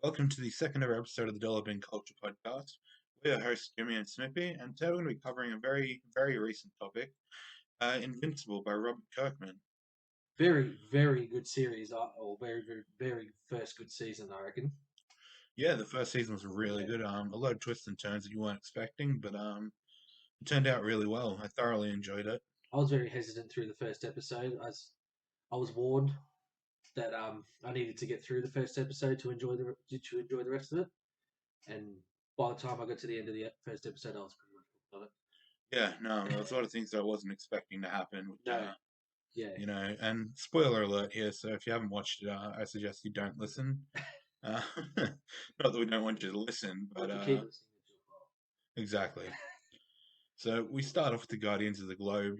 Welcome to the second ever episode of the Dollar Bin Culture Podcast. We're your hosts, Jimmy and Smippy, and today we're going to be covering a very, very recent topic, Invincible by Robert Kirkman. Very, very good series, or very, very, very first good season, I reckon. Yeah, the first season was really Yeah, good. A lot of twists and turns that you weren't expecting, but it turned out really well. I thoroughly enjoyed it. I was very hesitant through the first episode. I was warned that I needed to get through the first episode to enjoy the rest of it. And by the time I got to the end of the first episode, I was pretty much hooked on it. Yeah, no, there was a lot of things that I wasn't expecting to happen, which, No, yeah, and spoiler alert here, so if you haven't watched it, I suggest you don't listen. Uh, not that we don't want you to listen, but not to keep listening to your fault. exactly. So we start off with the Guardians of the Globe,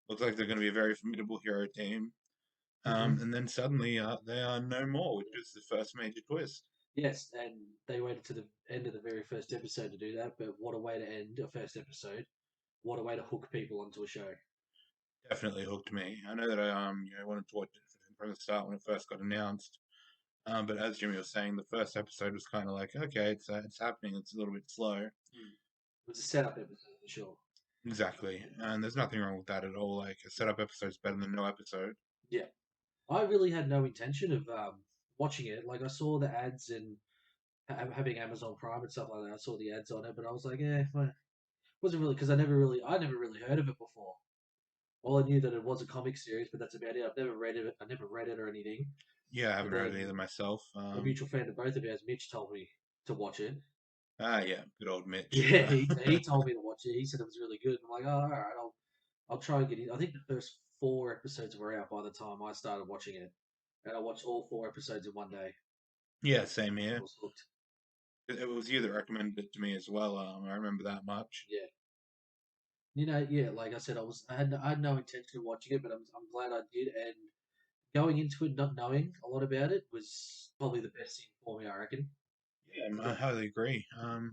looks like they're going to be a very formidable hero team. Mm-hmm. And then suddenly they are no more, which is the first major twist. Yes, and they waited to the end of the very first episode to do that. But what a way to end a first episode! What a way to hook people onto a show. Definitely hooked me. I know that I wanted to watch it from the start when it first got announced. But as Jimmy was saying, the first episode was kind of like, okay, it's happening. It's a little bit slow. It was a setup episode for sure. Exactly, and there's nothing wrong with that at all. Like a setup episode's better than no episode. Yeah, I really had no intention of watching it. Like I saw the ads and having Amazon Prime and stuff like that. I saw the ads on it, but I was like, well, wasn't really because I never really heard of it before. All I knew that it was a comic series, but that's about it. I've never read it. I never read it or anything. Yeah, I And haven't read it either then myself. a mutual friend of both of ours, Mitch, told me to watch it. Yeah, good old Mitch. Yeah, he told me to watch it. He said it was really good. I'm like, oh, all right, I'll try and get in. I think the first four episodes were out by the time I started watching it, and I watched all four episodes in one day. Yeah, same I here. was hooked. It was you that recommended it to me as well. I remember that much. Yeah, yeah. Like I said, I had no intention of watching it, but I'm glad I did. And going into it not knowing a lot about it was probably the best thing for me, I reckon. Yeah, I highly agree.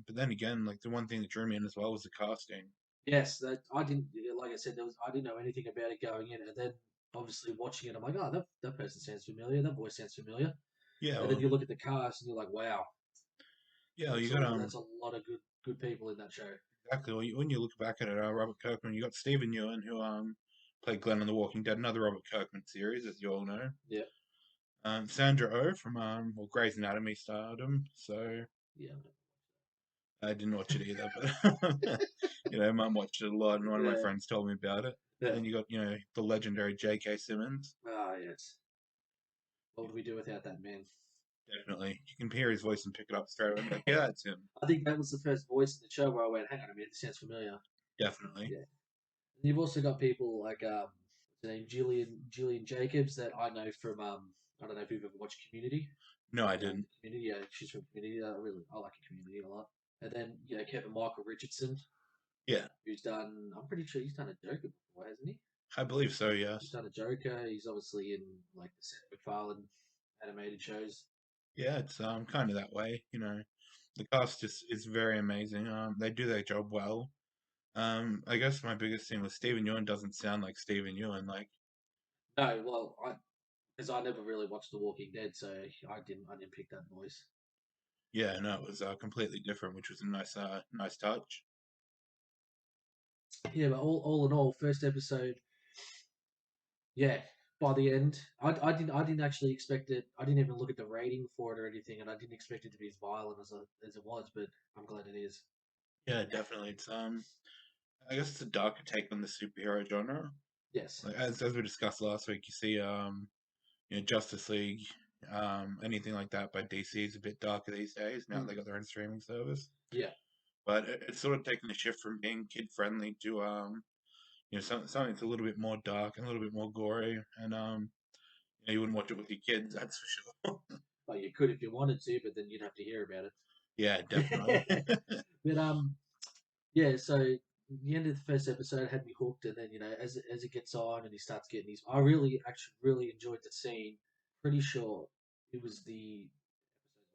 But then again, like the one thing that drew me in as well was the casting. Yes, that I didn't like I said I didn't know anything about it going in, and then obviously watching it, I'm like, oh, that person sounds familiar, that voice sounds familiar, Yeah, and then well, you look at the cast and you're like, wow, yeah, you got that's a lot of good people in that show. exactly. When you look back at it, Robert Kirkman, you got Stephen Ewan who played Glenn on The Walking Dead, another Robert Kirkman series, as you all know. Yeah, Sandra Oh from Grey's Anatomy stardom. So yeah, I didn't watch it either, but Mum watched it a lot, and one of my yeah, friends told me about it. And yeah. then you got the legendary J.K. Simmons. Ah, yes. What would we do without that man? Definitely, you can hear his voice and pick it up straight away. And be like, yeah, it's him. I think that was the first voice in the show where I went, hang on a minute, this sounds familiar. Definitely. Yeah. And you've also got people like what's her name, Julian Jacobs that I know from I don't know if you've ever watched Community. No, I didn't. Community, yeah, she's from Community. I like Community a lot. And then Kevin Michael Richardson, Yeah, who's done. I'm pretty sure he's done a Joker before, hasn't he? I believe so. He's Yes. done a Joker. He's obviously in like the Seth MacFarlane animated shows. Yeah, it's kind of that way. The cast just is very amazing. They do their job well. I guess my biggest thing was Stephen Ewan doesn't sound like Stephen Ewan. Like, No, well, because I never really watched The Walking Dead, so I didn't pick that voice. yeah, no, it was completely different, which was a nice touch. Yeah, but all in all, first episode, yeah. By the end, I didn't actually expect it. I didn't even look at the rating for it or anything, and I didn't expect it to be as violent as it was. But I'm glad it is. Yeah, definitely. It's I guess it's a darker take on the superhero genre. Yes. Like as we discussed last week, you see Justice League, anything like that by DC is a bit darker these days. Now they Mm. got their own streaming service, Yeah. but it's sort of taken a shift from being kid friendly to something that's a little bit more dark and a little bit more gory, and you wouldn't watch it with your kids, that's for sure. Well, you could if you wanted to, but then you'd have to hear about Yeah, definitely. it. But yeah. So the end of the first episode had me hooked, and then as it gets on and he starts getting these, I really actually really enjoyed the scene. Pretty sure it was the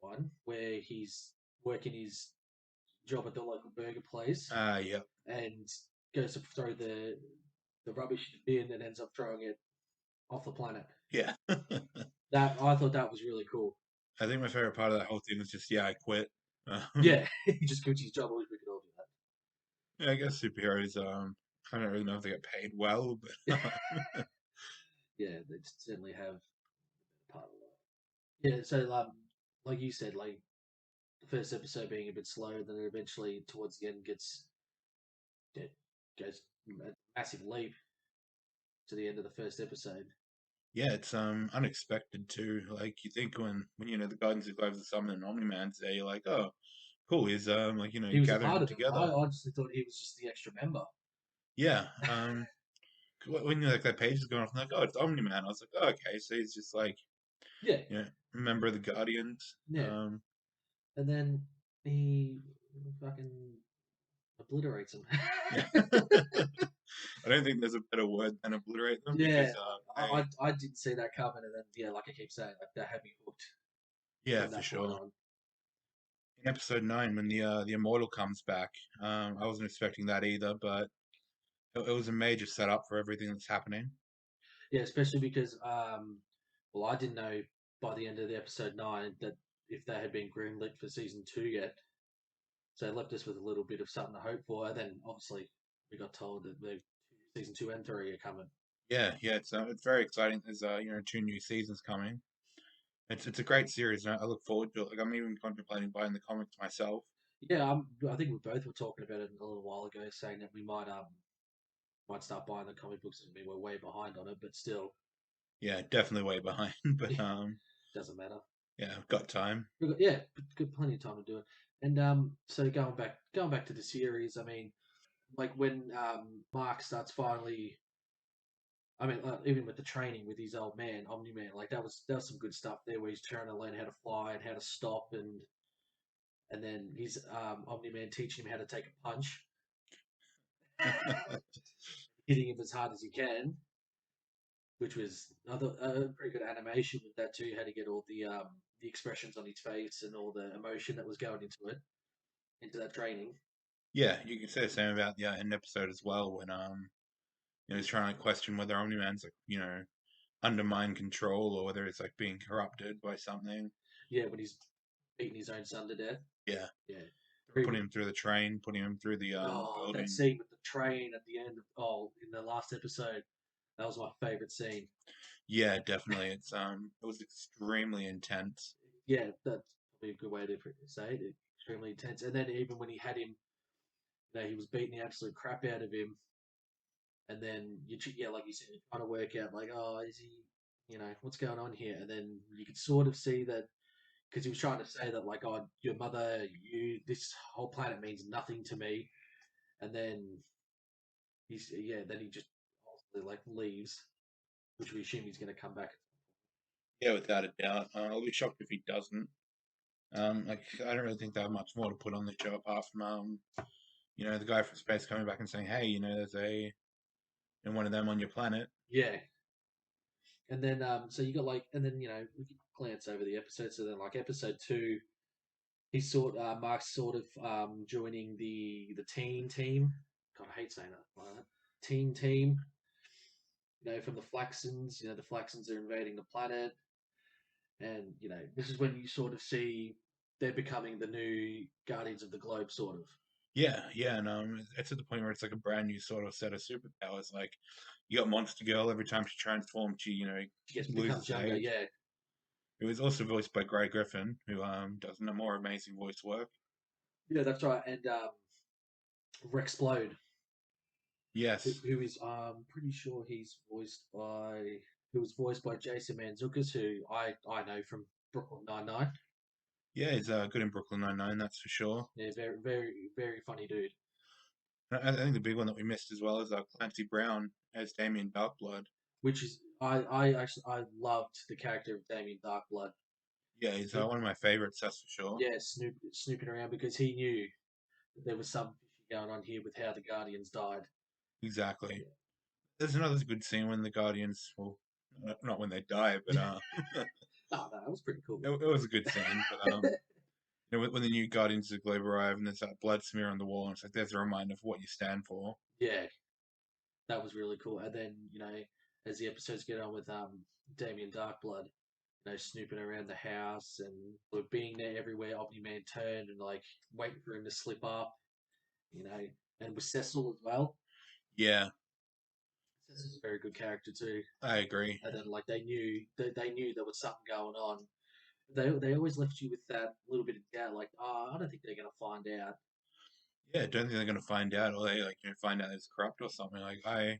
episode one where he's working his job at the local burger place Yeah, and goes to throw the rubbish bin and ends up throwing it off the planet. yeah. That I thought that was really cool. I think my favorite part of that whole thing was just, yeah, I quit. Um, Yeah, he just quits his job. We could all do yeah, I guess superheroes. I don't really know if they get paid well, that. but Yeah, they certainly have part of that. Yeah, so like you said, like the first episode being a bit slow, then it eventually towards the end it goes a massive leap to the end of the first episode. yeah, it's unexpected too. Like you think when you know the Guardians of the Globes are summoning Omni Man's there, you're like, oh, cool. He's like He was a gathering part them of it. I together. honestly thought he was just the extra member. Yeah. When like that page is going off, I'm like, oh, it's Omni Man. I was like, oh, okay, so he's just like Yeah, you know a member of the Guardians. yeah. And then he fucking obliterates him. Yeah. I don't think there's a better word than obliterate them Yeah, because I didn't see that coming, and then yeah, like I keep saying, like that had me hooked yeah, from for that point sure. on. In episode 9, when the Immortal comes back, I wasn't expecting that either, but it was a major setup for everything that's happening. Yeah, especially because well, I didn't know by the end of the episode 9 that if they had been greenlit for season 2 yet, so it left us with a little bit of something to hope for. And then obviously we got told that the season 2 and 3 are coming. Yeah, yeah, it's very exciting. There's two new seasons coming. It's a great series, and I look forward to it. Like I'm even contemplating buying the comics myself. Yeah, I think we both were talking about it a little while ago, saying that we might start buying the comic books. I mean, we're way behind on it, but still, Yeah, definitely way behind, but doesn't matter. yeah, I've got time. We've got, yeah, got plenty of time to do it. And so going back to the series, I mean, like when Mark starts finally, I mean, even with the training with his old man, Omni Man, like that was some good stuff there, where he's trying to learn how to fly and how to stop, and then his Omni Man teaching him how to take a punch, hitting him as hard as he can, which was other pretty good animation with that too. How to get all the expressions on his face and all the emotion that was going into that training. Yeah, you can say the same about the end episode as well when he's trying to question whether Omni Man's like under mind control or whether it's like being corrupted by something. Yeah, when he's beating his own son to death. Yeah, Yeah, putting very him through the train, putting him through the Oh, that building. scene with the train at the end of in the last episode. That was my favorite scene. Yeah, definitely. It was extremely intense. Yeah, that's probably a good way to say it. Extremely intense. And then even when he had him, he was beating the absolute crap out of him. And then yeah, like you said, you're trying to work out like, oh, is he, what's going on here? And then you could sort of see that because he was trying to say that like, oh, your mother, this whole planet means nothing to me. And then then he just ultimately like leaves, which we assume he's going to come back. Yeah, without a doubt. I'll be shocked if he doesn't. Like I don't really think they have much more to put on the show apart from the guy from space coming back and saying, "Hey, there's one of them on your planet." Yeah, and then so you got like, and then we could glance over the episode. So then like episode 2, Mark's sort of joining the teen team. God, I hate saying that. Teen team. From the Flaxons. The Flaxons are invading the planet, and this is when you sort of see they're becoming the new Guardians of the Globe, sort of. Yeah, yeah, and it's at the point where it's like a brand new sort of set of superpowers. Like you got Monster Girl. Every time she transforms, she Becomes loses younger. age. Yeah, It was also voiced by Grey Griffin, who does more amazing voice work. yeah, that's right. And Rexplode, Yes, who is pretty sure who was voiced by Jason Mantzoukas, who I know from Brooklyn Nine-Nine. yeah, he's good in Brooklyn Nine-Nine, that's for sure. Yeah, very very very funny dude. I think the big one that we missed as well is Clancy Brown as Damien Darkblood. Which is I loved the character of Damien Darkblood. Yeah, he's He, one of my favorites, that's for sure. yeah, snooping around because he knew that there was some fishy going on here with how the Guardians died. Exactly. Yeah. There's another good scene when the Guardians, well, not when they die, but No, no, it was pretty cool. it was a good scene. But when the new Guardians of the Globe arrive and there's that blood smear on the wall, and it's like there's a reminder of what you stand for. Yeah, that was really cool. And then as the episodes get on with Damien Darkblood, snooping around the house and sort of being there everywhere Omni Man turned and like waiting for him to slip up, you know, and with Cecil as well. Yeah, Cecil's a very good character too. I agree. And then like they knew there was something going on. They always left you with that little bit of doubt, like, oh, I don't think they're gonna find out. Yeah, I don't think they're gonna find out, or they like find out it's corrupt or something. Like I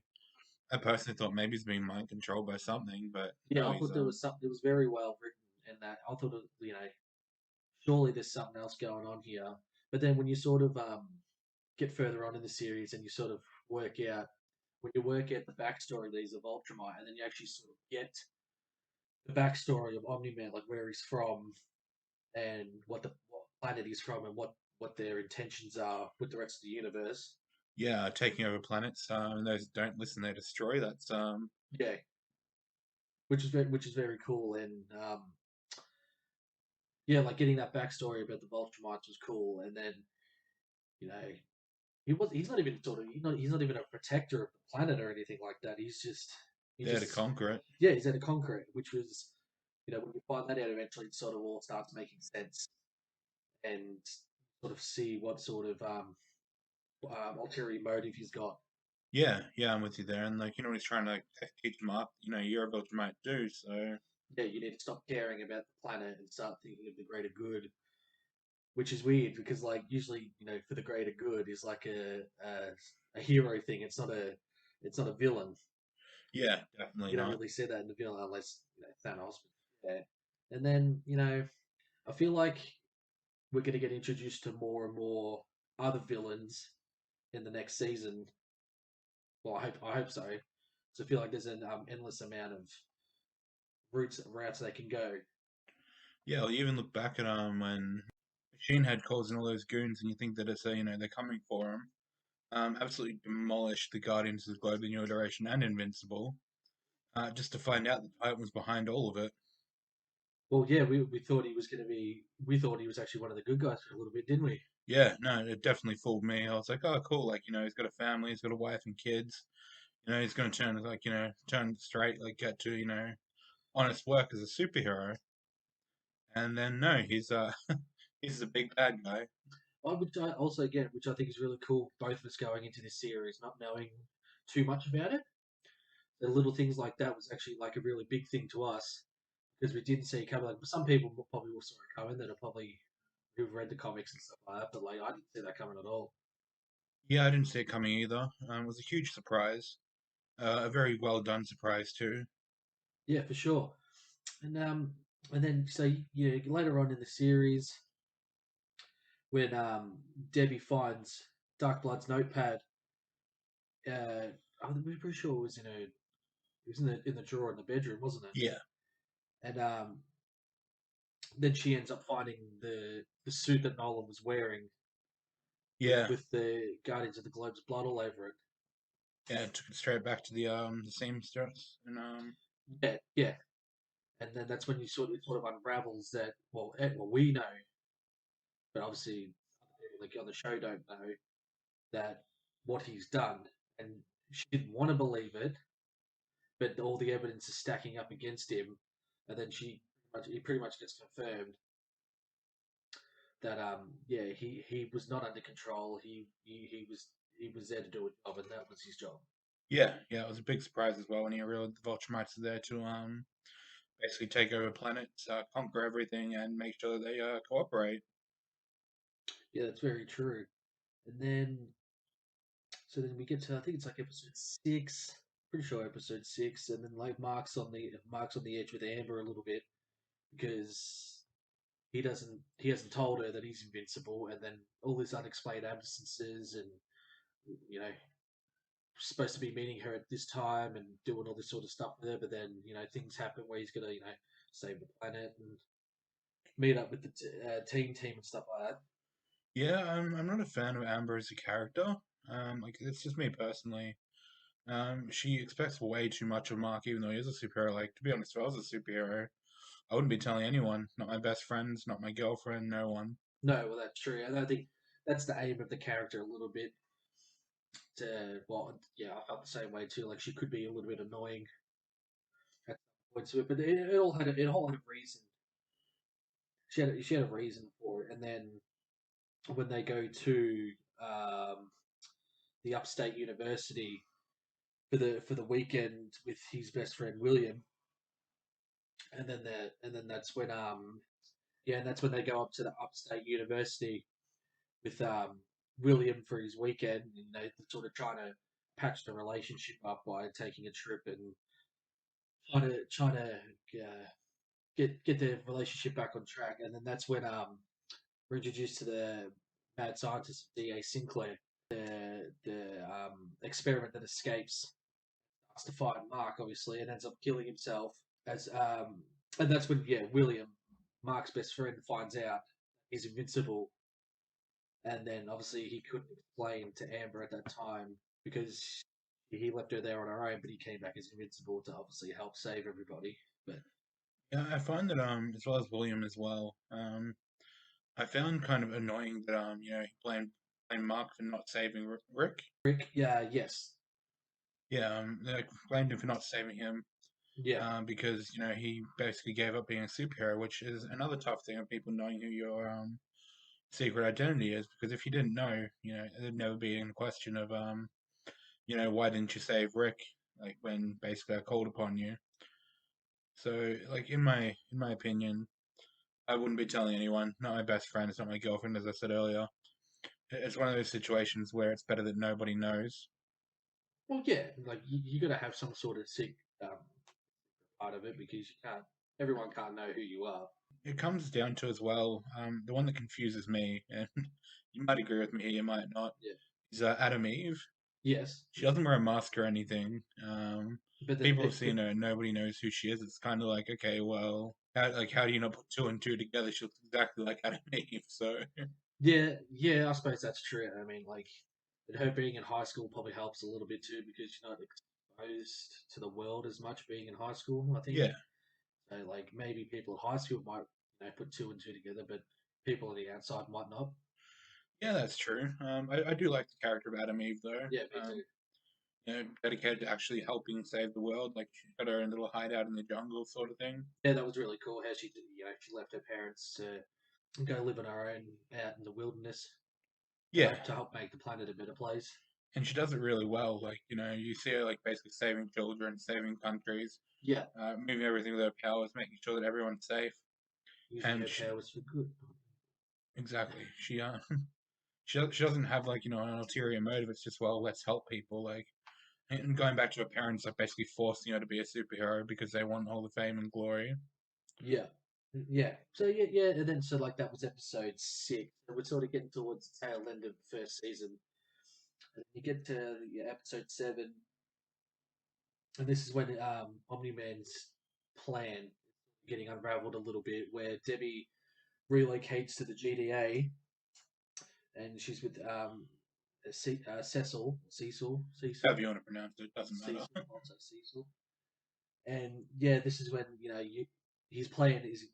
personally thought maybe he's being mind controlled by something, but Yeah, no, I he's thought there was something. It was very well written, and that I thought, surely there's something else going on here. But then when you sort of get further on in the series and you sort of work out when you work out the backstory of these of Ultramite, and then you actually sort of get the backstory of Omni Man, like where he's from and what planet he's from and what their intentions are with the rest of the universe. yeah, taking over planets. And those that don't listen, they destroy. That's Yeah, which is very cool, and yeah, like getting that backstory about the Ultramites was cool, and then you know he's not even sort of he's not even a protector of the planet or anything like that. He there to just conquer it. yeah, he's at a concrete, which was when you find that out eventually, it sort of all starts making sense and sort of see what sort of ulterior motive he's got. Yeah, yeah, I'm with you there. And like he's trying to like, teach them up. You're a village might do. So Yeah, you need to stop caring about the planet and start thinking of the greater good, which is weird because like usually for the greater good is like a hero thing. It's not a villain. yeah, definitely You don't not. really see that in the villain unless Thanos. Yeah, and then I feel like we're going to get introduced to more and more other villains in the next season. Well, I hope so. So I feel like there's an endless amount of routes they can go. Yeah, well, you even look back at when Machine Head calls in all those goons, and you think that it's they're coming for him. Absolutely demolished the Guardians of the Globe, the New Iteration, and Invincible. Just to find out that Titan was behind all of it. Well, yeah, we thought he was going to be. We thought he was actually one of the good guys for a little bit, didn't we? Yeah, no, it definitely fooled me. I was like, oh, cool. Like, he's got a family, he's got a wife and kids. He's going to turn, like, turn straight, like, get to, honest work as a superhero. And then, no, he's a big bad guy. Which I think is really cool. Both of us going into this series, not knowing too much about it. The little things like that was actually like a really big thing to us because we didn't see it coming. Like some people probably will saw it coming that are probably who've read the comics and stuff like that, but like I didn't see that coming at all. Yeah, I didn't see it coming either. It was a huge surprise. A very well done surprise, too. Yeah, for sure. And then so yeah, later on in the series when Debbie finds Darkblood's notepad, I'm pretty sure it was in the drawer in the bedroom, wasn't it? Yeah, And then she ends up finding the suit that Nolan was wearing yeah, with the Guardians of the Globe's blood all over it. yeah. It took it straight back to the same steps. And Yeah, yeah. And then that's when you sort of unravels that well we know, but obviously other people like on the show don't know that what he's done, and she didn't want to believe it, but all the evidence is stacking up against him, and then he pretty much gets confirmed that yeah he was not under control. He was there to do a job, and that was his job. yeah, yeah. It was a big surprise as well when you realized the Viltrumites are there to basically take over planets, conquer everything, and make sure that they cooperate. Yeah, that's very true. And then we get to I think it's like episode 6, pretty sure episode 6, and then like Mark's on the edge with Amber a little bit because he hasn't told her that he's invincible, and then all these unexplained absences, and you know supposed to be meeting her at this time and doing all this sort of stuff with her, but then things happen where he's gonna save the planet and meet up with the team and stuff like that. Yeah, I'm not a fan of Amber as a character. Like it's just me personally. She expects way too much of Mark, even though he is a superhero. Like to be honest, if I was a superhero, I wouldn't be telling anyone. Not my best friends, not my girlfriend, no one. No, well that's true, and I think that's the aim of the character a little bit. Yeah, I felt the same way too. Like she could be a little bit annoying at some points to it, but it all had a reason. She had a reason for it, and then when they go to um, the upstate university for the weekend with his best friend William, and then that's when they go up to the upstate university with William for his weekend, and they sort of trying to patch the relationship up by taking a trip and trying to get their relationship back on track. And then that's when we're introduced to the mad scientist D.A. Sinclair, the experiment that escapes, starts to fight Mark, obviously, and ends up killing himself. As And that's when William, Mark's best friend, finds out he's invincible, and then obviously he couldn't explain to Amber at that time because he left her there on her own, but he came back as invincible to obviously help save everybody. But Yeah, I find that as well as William as well. I found kind of annoying that he blamed Mark for not saving Rick. Rick, yeah, yes, Yeah, they blamed him for not saving him yeah, because he basically gave up being a superhero, which is another tough thing of people knowing who your secret identity is. Because if you didn't know, there'd never be any question of why didn't you save Rick? Like when basically I called upon you. So like in my opinion, I wouldn't be telling anyone. Not my best friend. It's not my girlfriend, as I said earlier. It's one of those situations where it's better that nobody knows. well, yeah, like you got to have some sort of sick part of it because everyone can't know who you are. It comes down to as well, the one that confuses me, and you might agree with me here, you might not, Yeah, is Adam Eve. yes, She doesn't wear a mask or anything. but then People have seen her, and nobody knows who she is. It's kind of like, okay, well, how do you not put two and two together? She looks exactly like Adam Eve. So yeah, I suppose that's true. I mean, like, and her being in high school probably helps a little bit too because you're not exposed to the world as much being in high school. I think yeah, so. Like maybe people at high school might put two and two together, but people on the outside might not. yeah, that's true. I do like the character of Adam Eve though. Yeah, me too. Dedicated to actually helping save the world. Like she's got her own little hideout in the jungle, sort of thing. Yeah, that was really cool how she did. She left her parents to go live on her own out in the wilderness Yeah, to help make the planet a better place. and she does it really well. Like you see her like basically saving children, saving countries, Yeah, moving everything with her powers, making sure that everyone's safe. using And her powers for good. exactly, she doesn't have like an ulterior motive. It's just, well, let's help people. Like, and going back to her parents, like basically forcing her to be a superhero because they want all the fame and glory. Yeah. Yeah. So yeah, and then so like that was episode 6. And we're sort of getting towards the tail end of the first season. And you get to episode 7, and this is when Omni Man's plan getting unraveled a little bit, where Debbie relocates to the GDA, and she's with However you want to pronounce it, doesn't matter. Cecil, I'll say Cecil. And yeah, this is when his plan is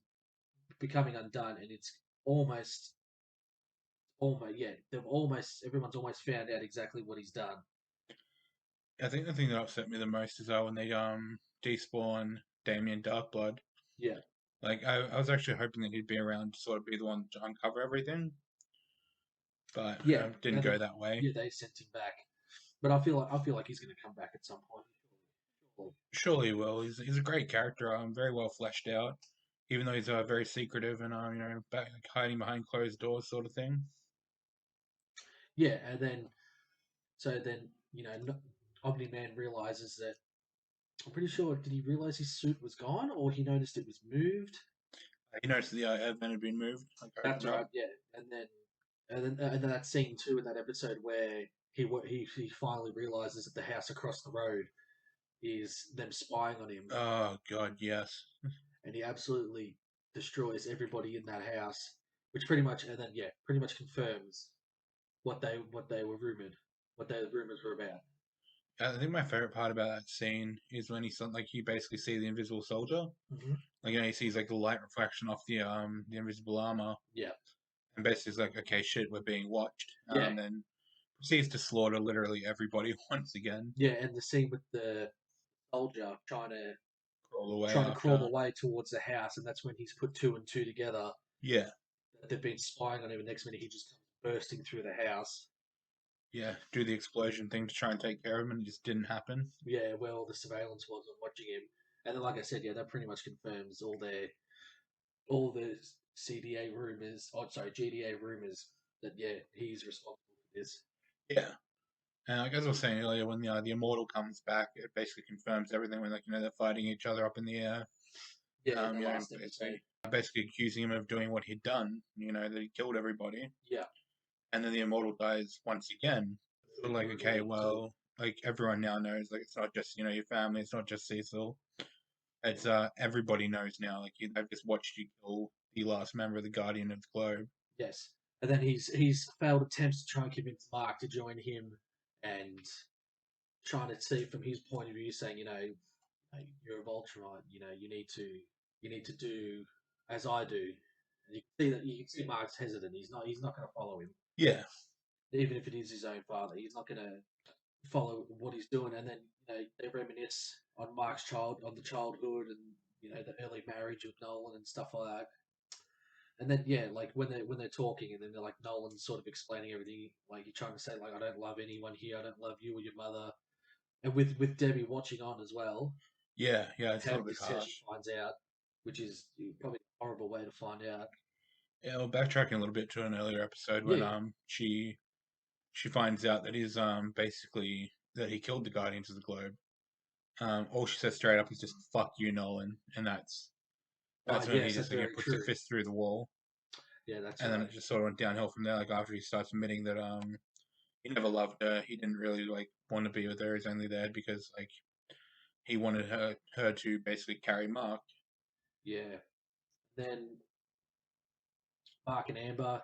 becoming undone, and it's almost yeah, everyone's almost found out exactly what he's done. I think the thing that upset me the most is when they despawn Damien Darkblood. Yeah, Like I was actually hoping that he'd be around to sort of be the one to uncover everything, but yeah, didn't and then go that way. yeah, they sent him back, but I feel like he's going to come back at some point. Surely. Surely he will. He's a great character. Very well fleshed out, even though he's very secretive and back, like, hiding behind closed doors, sort of thing. Yeah, and then so then Omni Man realizes that I'm pretty sure did he realize his suit was gone or he noticed it was moved? He noticed the advent had been moved, like That's opened right. up. Yeah, and then that scene too in that episode where he finally realizes that the house across the road is them spying on him, Oh God, yes. and he absolutely destroys everybody in that house, which pretty much and then yeah, pretty much confirms what they were rumored, what the rumors were about. I think my favorite part about that scene is when he basically sees the invisible soldier. Hmm. Like he sees like the light reflection off the invisible armor, Yeah, and basically is like, okay, shit, we're being watched. yeah, Then proceeds to slaughter literally everybody once again. yeah, and the scene with the soldier trying to all the way trying to crawl after. away towards the house, and that's when he's put two and two together Yeah, that they've been spying on him. And next minute, he just comes bursting through the house. yeah, do the explosion thing to try and take care of him, and it just didn't happen. Yeah, where all the surveillance was and watching him. And then, like I said, yeah, that pretty much confirms all the CDA rumors. Oh, sorry, GDA rumors that yeah, he's responsible for this. Yeah. Like as I was saying earlier, when the Immortal comes back, it basically confirms everything. When like they're fighting each other up in the air, Yeah, in the and last episode. basically accusing him of doing what he'd done. That he killed everybody, Yeah, and then the Immortal dies once again. Sort of like, okay, well, like everyone now knows, like it's not just your family, it's not just Cecil. It's everybody knows now. Like they've just watched you kill the last member of the Guardian of the Globe. yes. And then he's failed attempts to try and convince Mark to join him, and trying to see from his point of view, saying, "Hey, you're a Voltronite. You need to do as I do." And you can see Mark's hesitant. He's not going to follow him, Yeah, even if it is his own father. He's not going to follow what he's doing. And then they reminisce on on the childhood, and the early marriage with Nolan and stuff like that. And then yeah, like when they're talking, and then they're like Nolan's sort of explaining everything. Like you're trying to say like I don't love anyone here. I don't love you or your mother. And with Debbie watching on as well, yeah. It's a little bit this is how she harsh. finds out, which is probably a horrible way to find out. Yeah, well, backtracking a little bit to an earlier episode Yeah, when yeah. she finds out that he's basically that he killed the Guardians of the Globe. All she says straight up is just "fuck you, Nolan," and that's when he Yes, just that's like very puts the true. fist through the wall, Yeah, that's and then right. it just sort of went downhill from there. Like after he starts admitting that he never loved her, he didn't really like want to be with her. He's only there because like he wanted her to basically carry Mark. Yeah. Then Mark and Amber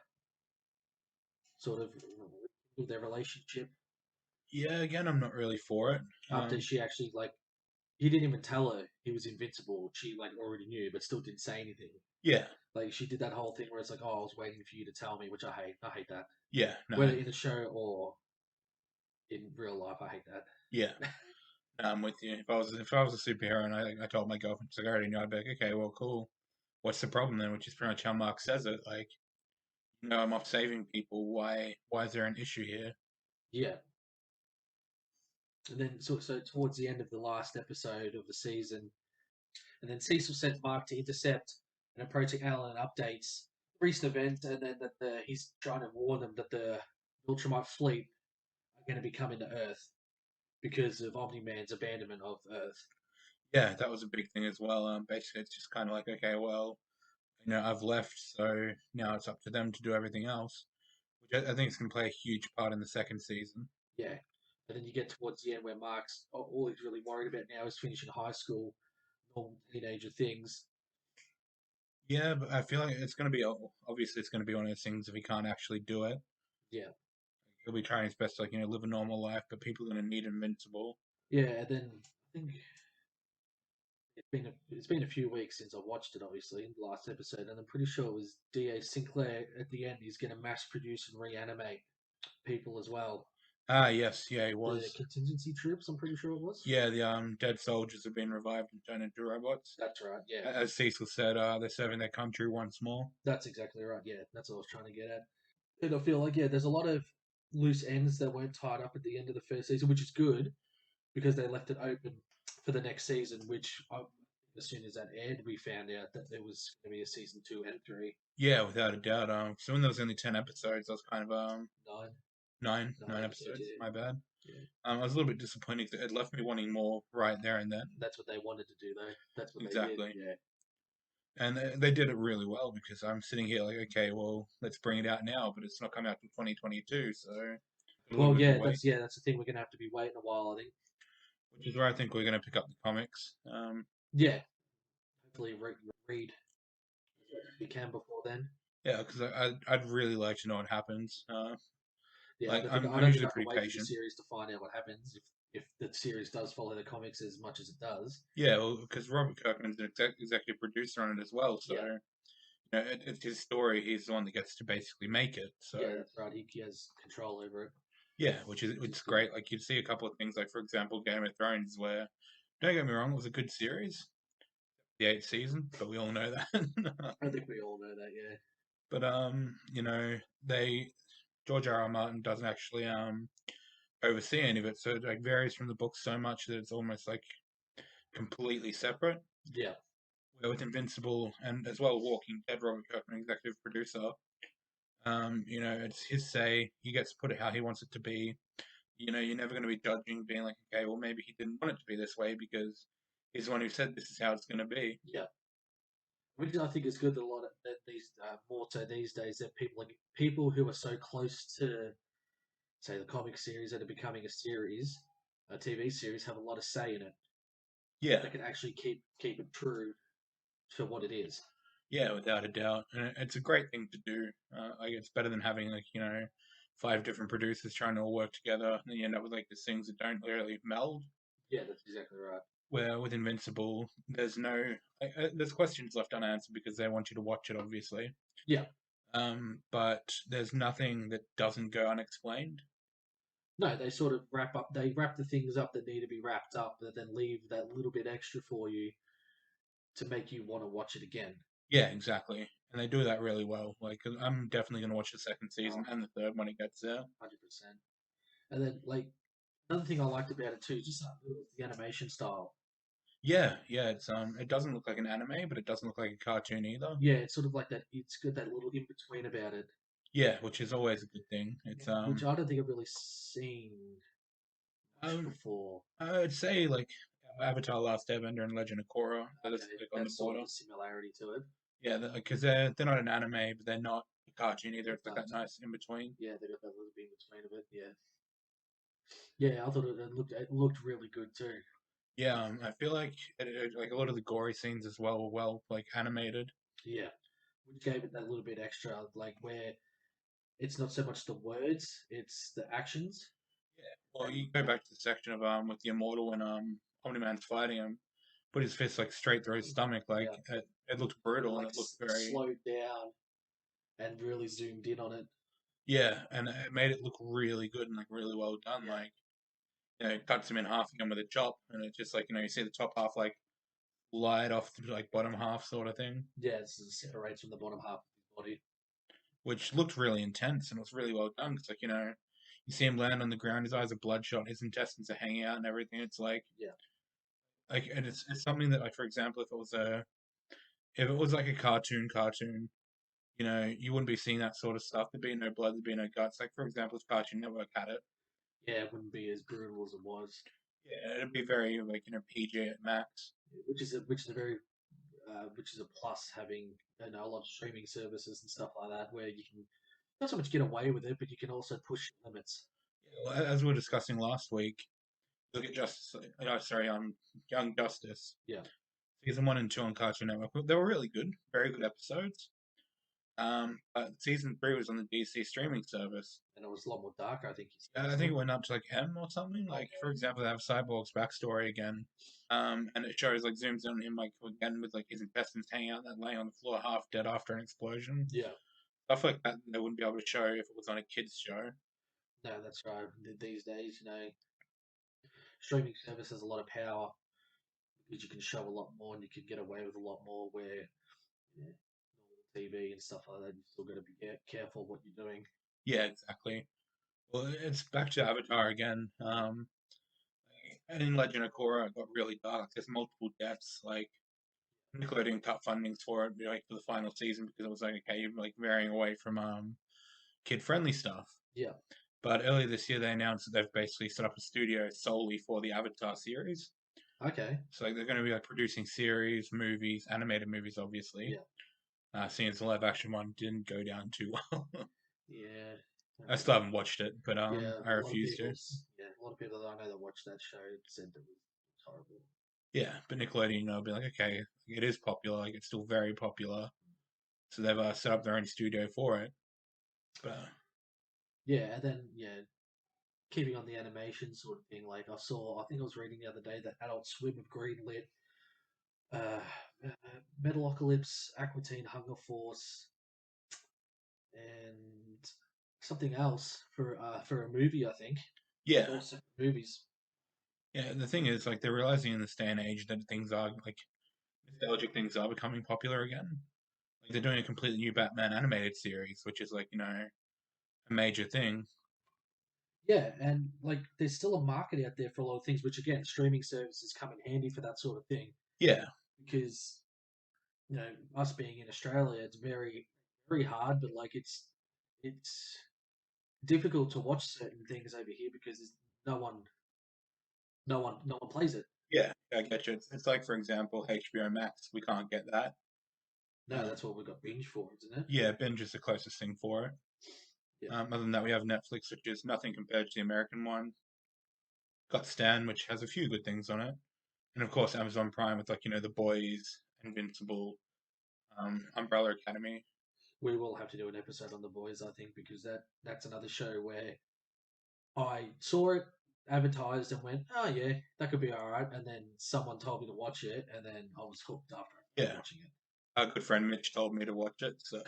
sort of with their relationship Yeah, again, I'm not really for it. after she actually like he didn't even tell her he was invincible. She like already knew, but still didn't say anything. Yeah, Like she did that whole thing where it's like, oh, I was waiting for you to tell me, which I hate. I hate that. yeah, no, Whether in the show or in real life, I hate that. yeah. No, I'm with you. If I was a superhero and I told my girlfriend, she's like, I already know, I'd be like, okay, well, cool. What's the problem then? Which is pretty much how Mark says it. Like, I'm off saving people. Why is there an issue here? Yeah. And then so towards the end of the last episode of the season, and then Cecil sends Mark to intercept and approaching Alan updates recent events, and then that he's trying to warn them that the Ultramite fleet are going to be coming to Earth because of Omni Man's abandonment of Earth. Yeah, that was a big thing as well. Basically, it's just kind of like, okay, well, I've left, so now it's up to them to do everything else, which I think is going to play a huge part in the second season. Yeah. And then you get towards the end where Mark's all he's really worried about now is finishing high school, normal teenager things. Yeah, but I feel like it's going to be obviously it's going to be one of those things if he can't actually do it, Yeah. he'll be trying his best to live a normal life, but people are going to need Invincible. Yeah. And then I think it's been a few weeks since I watched it, obviously, the last episode, and I'm pretty sure it was D.A. Sinclair at the end. He's going to mass produce and reanimate people as well. Ah, yes, yeah, he The was. contingency troops, I'm pretty sure it was. Yeah, the dead soldiers have been revived and turned into robots. That's right. Yeah, As Cecil said, they're serving their country once more. that's exactly right. Yeah, that's what I was trying to get at. And I feel like there's a lot of loose ends that weren't tied up at the end of the first season, which is good because they left it open for the next season. Which as soon as that aired, we found out that there was going to be a season 2 and 3. Yeah, without a doubt. So when there was only 10 episodes, I was kind of Nine, nine episodes. episodes. My bad. Yeah. I was a little bit disappointed. It left me wanting more right there and then. That's what they wanted to do, though. That's what they did. Exactly. Yeah. And they did it really well because I'm sitting here like, okay, well, let's bring it out now, but it's not coming out till 2022, so a little Well, bit of a wait. that's the thing. We're gonna have to be waiting a while, I think. Which is where I think we're going to pick up the comics. Yeah. Hopefully, read as much as we can before then. Yeah, because I'd really like to know what happens. Yeah, Like I I'm don't think usually I can pretty wait for the patient. series to find out what happens if the series does follow the comics as much as it does. Yeah, well, because Robert Kirkman's an executive producer on it as well, so Yeah. it's his story. He's the one that gets to basically make it. So Yeah, that's right. He has control over it, yeah, which is which is it's good. great. Like you'd see a couple of things, like for example, Game of Thrones, where don't get me wrong, it was a good series, the eighth season, but we all know that. I think we all know that, yeah. But you know, they George R. Martin doesn't actually oversee any of it, so it like varies from the book so much that it's almost like completely separate. Yeah, Where with Invincible and as well Walking Dead, Robert Kirkman, executive producer, you know, it's his say. He gets to put it how he wants it to be. You know, you're never going to be judging, being like, okay, well maybe he didn't want it to be this way because he's the one who said this is how it's going to be. yeah. Which I think is good that a lot of that these more so these days that people who are so close to say the comic series that are becoming a TV series, have a lot of say in it. Yeah, They can actually keep it true to what it is. yeah, without a doubt, and it's a great thing to do. Like it's better than having like you know five different producers trying to all work together, and then you end up with like these things that don't really meld. Yeah, that's exactly right. Where with Invincible, there's no there's questions left unanswered because they want you to watch it, obviously. Yeah. But there's nothing that doesn't go unexplained. No, they sort of they wrap the things up that need to be wrapped up, but then leave that little bit extra for you to make you want to watch it again. Yeah, exactly, and they do that really well. Like I'm definitely gonna watch the second season Oh, and the third when it gets there. 100%. And then, like, another thing I liked about it too, just the animation style. Yeah, yeah, it doesn't look like an anime, but it doesn't look like a cartoon either. Yeah, it's sort of like that. It's got that little in between about it, Yeah, which is always a good thing. It's which I don't think I've really seen much um before. I'd say like Avatar: Last Airbender and Legend of Korra, they're just Okay, like on the that's sort of border. the similarity to it. Yeah, because they're not an anime, but they're not a cartoon either. It's like that Cartoon. nice in between. Yeah, they got that little bit in between of it. Yeah, yeah. I thought it looked really good too. Yeah, I feel like like a lot of the gory scenes as well were well like animated. Yeah, which gave it that little bit extra, like where it's not so much the words, it's the actions. Yeah. Well, And you go back to the section of with the Immortal when Omni Man's fighting him, put his fist like straight through his stomach. Like yeah, it looked and brutal and like it looked very slowed down and really zoomed in on it. yeah, and it made it look really good and like really well done. Yeah, Like you know, it cuts him in half again with a chop, and it's just like you know you see the top half like light off the like bottom half sort of thing, yeah, it separates from the bottom half of his body. which looked really intense and was really well done. Because like you know, you see him land on the ground, his eyes are bloodshot, his intestines are hanging out and everything. It's Yeah, like and it's something that like for example, if it was like a cartoon, you know, you wouldn't be seeing that sort of stuff. There'd be no blood, there'd be no guts. Like for example, if Cartoon Network had it, yeah, it wouldn't be as brutal as it was, yeah, it'd be very like you know PG at max. which is a plus having a lot of streaming services and stuff like that where you can not so much get away with it, but you can also push limits. Yeah, well, as we were discussing last week, look at Justice. Sorry, Young Justice. Yeah. Season 1 and 2 on Cartoon Network. They were really good, very good episodes. But season 3 was on the DC streaming service. And it was a lot more darker, I think you And I think said. it went up to like M or something. Like Okay. for example, they have Cyborg's backstory again, and it shows like zooms in on him like again with like his intestines hanging out and laying on the floor half dead after an explosion. Yeah. Stuff like that they wouldn't be able to show if it was on a kids show. No, that's right. These days, streaming service has a lot of power because you can show a lot more and you can get away with a lot more where normal TV and stuff like that, you still got to be careful what you're doing. Yeah, exactly. Well, it's back to Avatar again. And in Legend of Korra, it got really dark. There's multiple deaths. Like Nickelodeon cut fundings for it, like for the final season, because it was like okay, you're like veering away from kid friendly stuff. Yeah. But earlier this year, they announced that they've basically set up a studio solely for the Avatar series. Okay. So like, they're going to be like producing series, movies, animated movies, obviously. Yeah. Seeing as the live action one didn't go down too well. Yeah. I still haven't watched it, but Yeah. I refuse to. A lot of people that I know that watched that show said that it was horrible. Yeah, but Nickelodeon, will be like, okay, it is popular, like it's still very popular, so they've set up their own studio for it. But Yeah, and then keeping on the animation sort of thing. Like I think I was reading the other day that Adult Swim have greenlit uh, Metalocalypse, Aqua Teen Hunger Force, and something else for a movie. I think yeah, all separate movies. yeah. The thing is, like, they're realizing in this day and age that things are like nostalgic things are becoming popular again. Like they're doing a completely new Batman animated series, which is like, a major thing. Yeah, and like there's still a market out there for a lot of things, which again, streaming services come in handy for that sort of thing Yeah, because us being in Australia, it's very hard, but like it's difficult to watch certain things over here because there's no one plays it. yeah, I get you. It's like, for example, HBO Max. We can't get that. No, Um, that's what we've got binge for, isn't it? yeah, binge is the closest thing for it. Yeah, Other than that, we have Netflix, which is nothing compared to the American one. Got Stan, which has a few good things on it, and of course Amazon Prime with like The Boys, Invincible, Umbrella Academy. we will have to do an episode on The Boys, I think, because that's another show where I saw it advertised and went, oh yeah, that could be all right, and then someone told me to watch it, and then I was hooked after I started Yeah, watching it. our good friend Mitch told me to watch it, so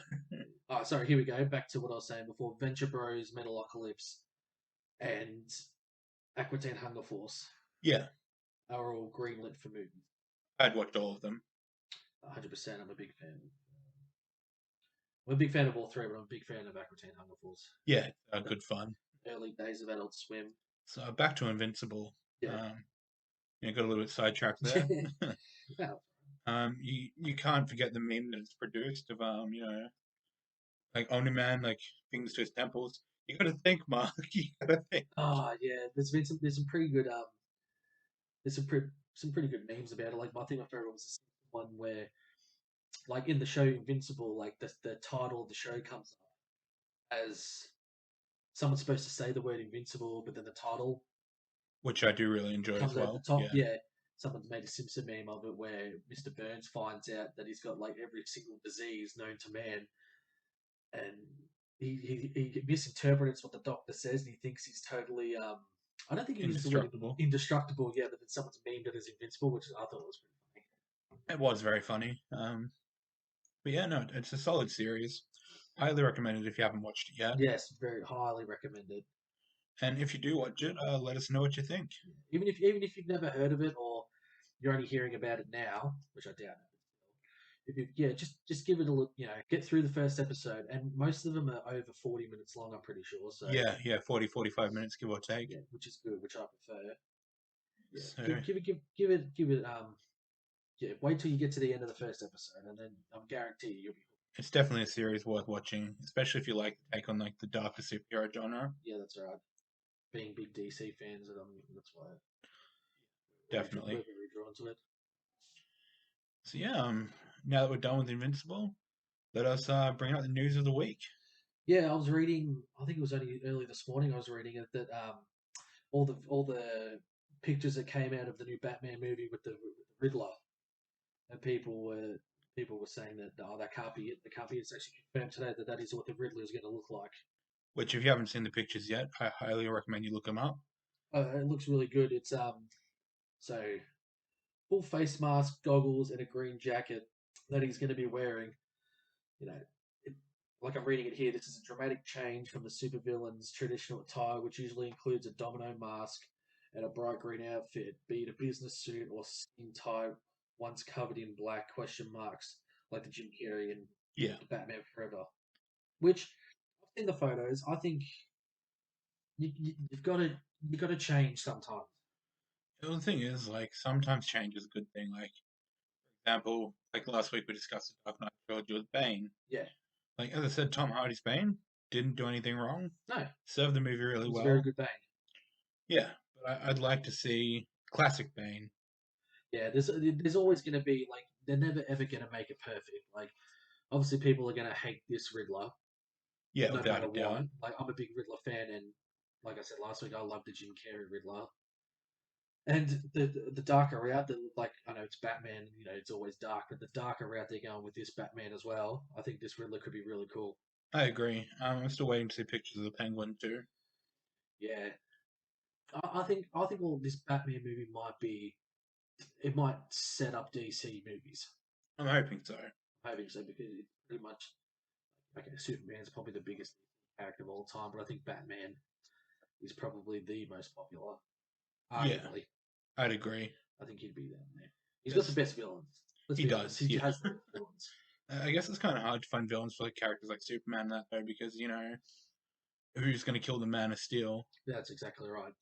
Oh, sorry, here we go. Back to what I was saying before. Venture Bros, Metalocalypse, and Aquitaine Hunger Force yeah, are all greenlit for movies. I'd watched all of them. 100%. I'm a big fan. I'm a big fan of all three, but I'm a big fan of Aquitaine Hunger Force. Yeah, good fun. Early days of Adult Swim. So back to Invincible. Yeah. Um, got a little bit sidetracked there. Well, You can't forget the meme that it's produced of like Omni Man like things to his temples. You gotta think, Mark. You gotta think. oh yeah, there's some pretty good there's some pretty good memes about it. Like I think my favorite was the one where like in the show Invincible, like the title of the show comes up as someone's supposed to say the word Invincible, but then the title Which I do really enjoy as comes over the well. top. Yeah, Yeah, someone's made a Simpson meme of it where Mr. Burns finds out that he's got like every single disease known to man, and he misinterprets what the doctor says, and he thinks he's totally. I don't think he uses the word indestructible. indestructible. Yeah, but then someone's memed it as invincible, which I thought was pretty It was very funny. But yeah, no, it's a solid series. Highly recommend it if you haven't watched it yet. funny. Yes, very highly recommended. And if you do watch it, let us know what you think. Even if you've never heard of it or you're only hearing about it now, which I doubt. If you yeah, just give it a look. Get through the first episode, and most of them are over 40 minutes long. I'm pretty sure. So Yeah, 40, 45 minutes, give or take. yeah, which is good, which I prefer. Yeah, So give it. Yeah, wait till you get to the end of the first episode, and then I'm guarantee you'll be hooked. it's definitely a series worth watching, especially if you like the take on like the darker superhero genre. Yeah, that's right. Being big DC fans, that's why we're Definitely. very drawn to it. So yeah, now that we're done with Invincible, let us bring out the news of the week. Yeah, I was reading. I think it was only early this morning. I was reading it that all the pictures that came out of the new Batman movie with the Riddler, and people were saying that that can't be it. That can't be it. It's actually confirmed today that that is what the Riddler is going to look like. Which, if you haven't seen the pictures yet, I highly recommend you look them up. It looks really good. It's so full face mask, goggles, and a green jacket that he's going to be wearing. You know, it, like I'm reading it here, this is a dramatic change from the supervillain's traditional attire, which usually includes a domino mask and a bright green outfit, be it a business suit or skin tie, once covered in black question marks, like the Jim Carrey and Yeah. the Batman Forever. Which I've seen the photos. I think you've got to change sometimes. The thing is, like, sometimes change is a good thing. Like, for example, like last week we discussed the Dark Knight trilogy with Bane. Yeah. Like, as I said, Tom Hardy's Bane didn't do anything wrong. No, it Served the movie really was a very well. good bang. Yeah, but I'd like to see classic Bane. Yeah, there's always going to be like they're never ever going to make it perfect. Like obviously people are going to hate this Riddler Yeah, no without matter a what. doubt. Like I'm a big Riddler fan, and like I said last week, I love the Jim Carrey Riddler. And the darker route that like I know it's Batman, it's always dark, but the darker route they're going with this Batman as well, I think this Riddler could be really cool. I agree. I'm still waiting to see pictures of the Penguin too. Yeah, I think well this Batman movie might set up DC movies. I'm hoping so. I'm hoping so because it's pretty much okay. Superman's probably the biggest character of all time, but I think Batman is probably the most popular, Yeah, arguably. I'd agree. I think he'd be down there. He's got the It's best villains. Let's He be honest, does, he yeah. has no villains. I guess it's kind of hard to find villains for like characters like Superman and that though, because who's going to kill the Man of Steel? That's exactly right.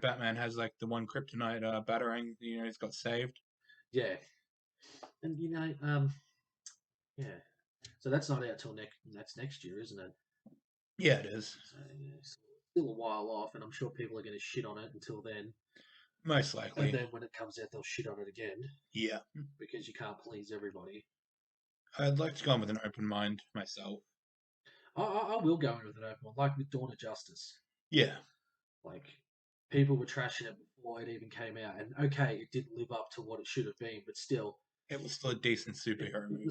Batman has like the one kryptonite batarang. He's got saved. Yeah, and yeah. So that's not out till next year, isn't it? Yeah, it is. So yeah, still a while off, and I'm sure people are going to shit on it until then. Most And likely. then when it comes out, they'll shit on it again Yeah. because you can't please everybody. I'd like to go in with an open mind myself. I will go in with an open one, like with Dawn of Justice. Yeah. Like people were trashing it before it even came out, and okay, it didn't live up to what it should have been, but still, It was still a decent superhero it movie. was